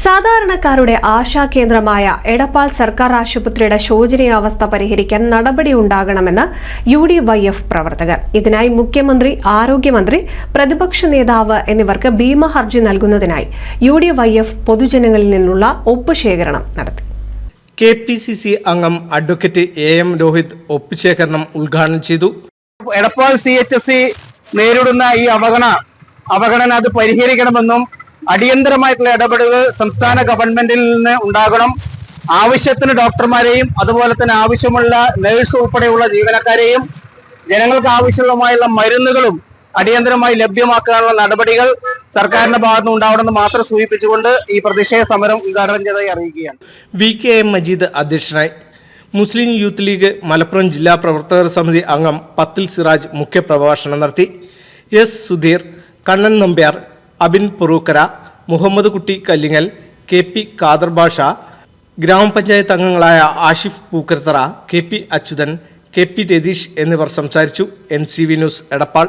സാധാരണക്കാരുടെ ആശാകേന്ദ്രമായ എടപ്പാൾ സർക്കാർ ആശുപത്രിയുടെ ശോചനീയാവസ്ഥ പരിഹരിക്കാൻ നടപടിയുണ്ടാകണമെന്ന് UDYF പ്രവർത്തകർ. ഇതിനായി മുഖ്യമന്ത്രി, ആരോഗ്യമന്ത്രി, പ്രതിപക്ഷ നേതാവ് എന്നിവർക്ക് ഭീമ ഹർജി നൽകുന്നതിനായി UDYF പൊതുജനങ്ങളിൽ നിന്നുള്ള ഒപ്പുശേഖരണം നടത്തി. KPCC അംഗം അഡ്വക്കേറ്റ് AM രോഹിത് ഒപ്പുശേഖരണം ഉദ്ഘാടനം ചെയ്തു. എടപ്പാൾ CHSC നേരിടുന്ന ഈ അവഗണന അത് പരിഹരിക്കണമെന്നും അടിയന്തരമായിട്ടുള്ള ഇടപെടലുകൾ സംസ്ഥാന ഗവൺമെന്റിൽ നിന്ന് ഉണ്ടാകണം. ആവശ്യത്തിന് ഡോക്ടർമാരെയും അതുപോലെ തന്നെ ആവശ്യമുള്ള നഴ്സ് ഉൾപ്പെടെയുള്ള ജീവനക്കാരെയും ജനങ്ങൾക്ക് ആവശ്യമുള്ള മരുന്നുകളും അടിയന്തരമായി ലഭ്യമാക്കാനുള്ള നടപടികൾ സർക്കാരിന്റെ ഭാഗത്തുനിന്ന് ഉണ്ടാവണമെന്ന് മാത്രം സൂചിപ്പിച്ചുകൊണ്ട് ഈ പ്രതിഷേധ സമരം ഉദ്ഘാടനം ചെയ്തതായി അറിയിക്കുകയാണ്. VKM മജീദ് അധ്യക്ഷനായി. മുസ്ലിം യൂത്ത് ലീഗ് മലപ്പുറം ജില്ലാ പ്രവർത്തകർ സമിതി അംഗം പത്തിൽ സിറാജ് മുഖ്യപ്രഭാഷണം നടത്തി. S സുധീർ, കണ്ണൻ നമ്പ്യാർ, അബിൻ പുറൂക്കര, മുഹമ്മദ് കുട്ടി കല്ലിങ്ങൽ, KP ഖാദർ ബാഷ, ഗ്രാമപഞ്ചായത്ത് അംഗങ്ങളായ ആഷിഫ് പൂക്കരത്തറ, KP അച്യുതൻ, KP രതീഷ് എന്നിവർ സംസാരിച്ചു. NCV news Edappal.